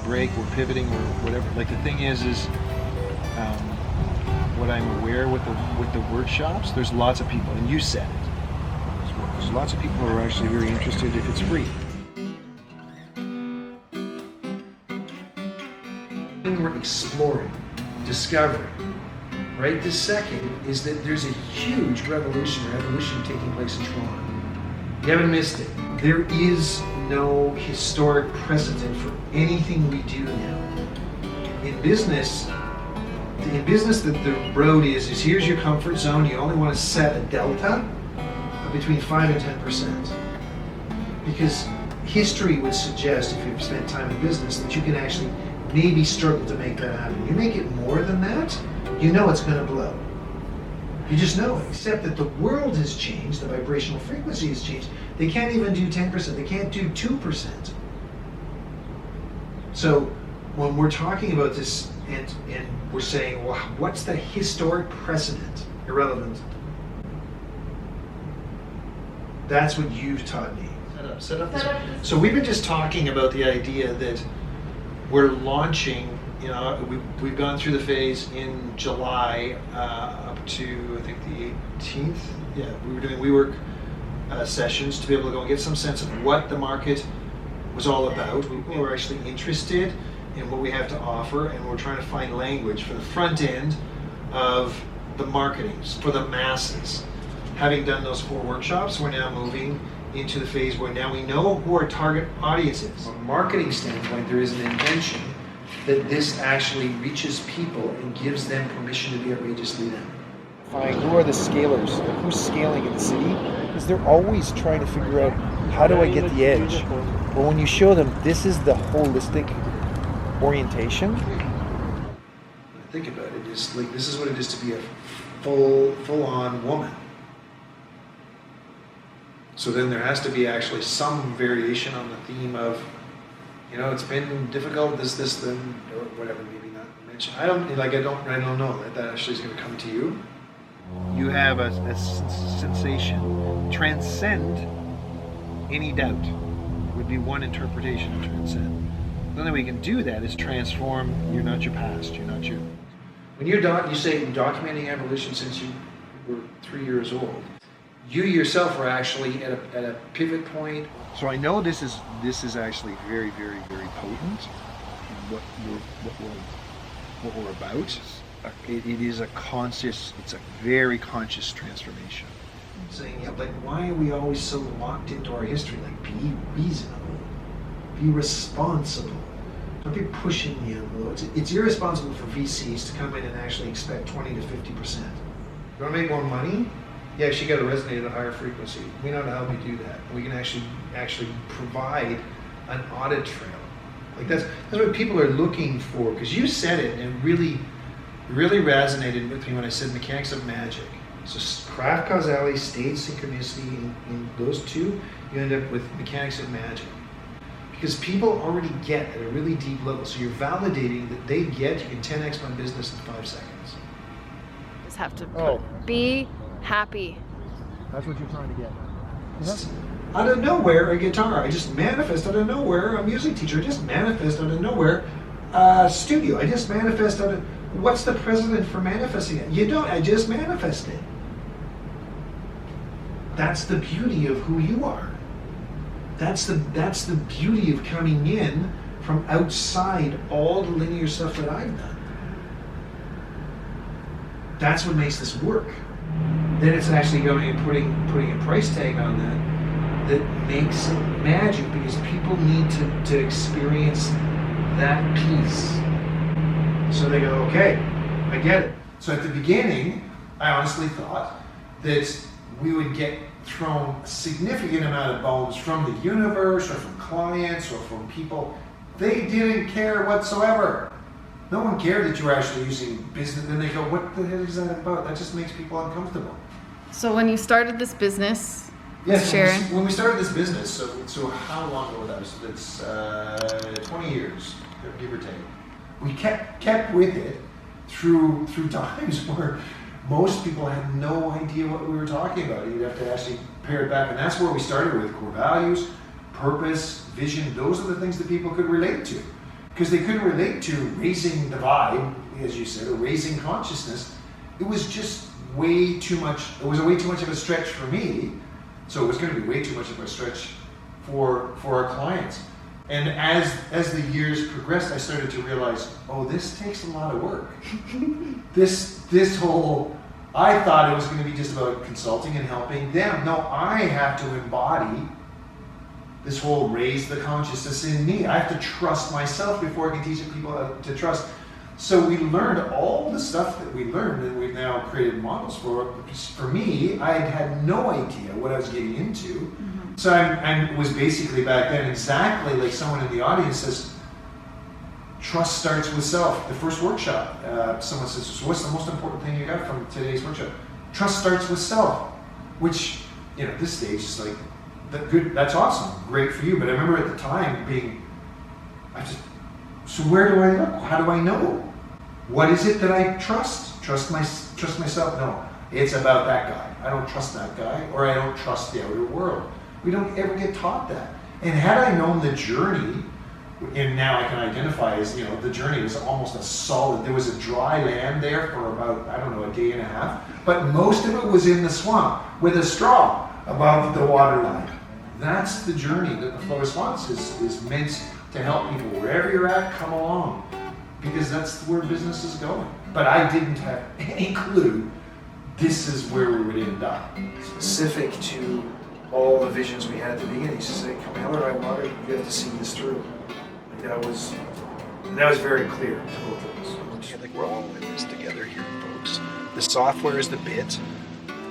break, we're pivoting, or whatever. Like the thing is what I'm aware with the workshops, there's lots of people, and you said it. There's lots of people who are actually very interested if it's free. We're exploring, discovering. Right this second is that there's a huge revolution or evolution taking place in Toronto. You haven't missed it. There is no historic precedent for anything we do now. In business, the road is here's your comfort zone. You only want to set a delta of between 5 and 10%. Because history would suggest, if you've spent time in business, that you can actually maybe struggle to make that happen. You make it more than that, you know it's going to blow. You just know it, except that the world has changed, the vibrational frequency has changed. They can't even do 10%, they can't do 2%. So when we're talking about this and we're saying, well, what's the historic precedent? Irrelevant. That's what you've taught me. Set up. So we've been just talking about the idea that we're launching, we've gone through the phase in July up to, I think, the 18th. Yeah, we were doing WeWork sessions to be able to go and get some sense of what the market was all about. We were actually interested in what we have to offer, and we're trying to find language for the front end of the marketing for the masses. Having done those 4 workshops, we're now moving into the phase where now we know who our target audience is. From a marketing standpoint, there is an intention that this actually reaches people and gives them permission to be outrageously them. Find who are the scalers, who's scaling in the city, because they're always trying to figure out, how do I get the edge? But when you show them this is the holistic orientation. Think about it, is like this is what it is to be a full-on woman. So then there has to be actually some variation on the theme of, it's been difficult, this, then, or whatever, maybe not mention. I don't know that actually is going to come to you. You have a sensation. Transcend any doubt would be one interpretation of transcend. The only way we can do that is transform. You're not your past. You're not you. When you say documenting evolution since you were 3 years old. You yourself are actually at a pivot point. So I know this is actually very, very, very potent in what we're about. It is it's a very conscious transformation. I'm saying, why are we always so locked into our history? Like, be reasonable, be responsible. Don't be pushing the envelope. It's irresponsible for VCs to come in and actually expect 20 to 50%. You want to make more money? Yeah, you got to resonate at a higher frequency. We know how to help you do that. We can actually provide an audit trail. Like that's what people are looking for. Because you said it and really resonated with me when I said mechanics of magic. So craft causality, state synchronicity, in those two, you end up with mechanics of magic. Because people already get at a really deep level. So you're validating that they get, you can 10x my business in 5 seconds. Just have to be happy. That's what you're trying to get. Out of nowhere, a guitar. I just manifest out of nowhere. A music teacher. I just manifest out of nowhere. Studio. I just manifest out of. What's the precedent for manifesting it? You don't. I just manifested. That's the beauty of who you are. That's the beauty of coming in from outside all the linear stuff that I've done. That's what makes this work. Then it's actually going and putting a price tag on that makes it magic, because people need to experience that piece. So they go, okay, I get it. So at the beginning, I honestly thought that we would get thrown a significant amount of bones from the universe or from clients or from people. They didn't care whatsoever. No one cared that you were actually using business. Then they go, what the hell is that about? That just makes people uncomfortable. So when you started this business, yes, Sharon? When we started this business, so how long ago was that? It's 20 years, give or take. We kept with it through times where most people had no idea what we were talking about. You'd have to actually pare it back, and that's where we started with core values, purpose, vision. Those are the things that people could relate to. because they couldn't relate to raising the vibe, as you said, or raising consciousness. It was just way too much. It was way too much of a stretch for me. So it was going to be way too much of a stretch for our clients. And as the years progressed, I started to realize, oh, this takes a lot of work. This whole, I thought it was going to be just about consulting and helping them. No, I have to embody this whole raise the consciousness in me. I have to trust myself before I can teach people how to trust. So we learned all the stuff that we learned, and we've now created models for. For me, I had no idea what I was getting into. Mm-hmm. So I was basically back then exactly like someone in the audience says, trust starts with self. The first workshop, someone says, so what's the most important thing you got from today's workshop? Trust starts with self, which, at this stage is like, that's awesome, great for you. But I remember at the time being, so where do I look? How do I know? What is it that I trust? Trust myself? No, it's about that guy. I don't trust that guy, or I don't trust the outer world. We don't ever get taught that. And had I known the journey, and now I can identify as, the journey was almost a solid, there was a dry land there for about, a day and a half, but most of it was in the swamp with a straw above the water line. That's the journey that the flow response is meant to help people. Wherever you're at, come along, because that's where business is going. But I didn't have any clue this is where we would end up. Specific to all the visions we had at the beginning, he says, come hell or high water, you have to see this through. That was very clear to both of us. Yeah, we're all in this together here, folks. The software is the bit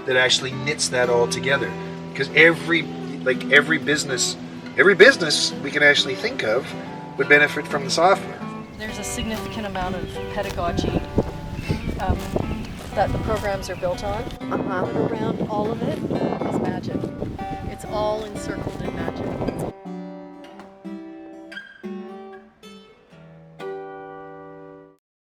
that actually knits that all together. Because every business we can actually think of would benefit from the software. There's a significant amount of pedagogy that the programs are built on. But around all of it is magic. It's all encircled in magic.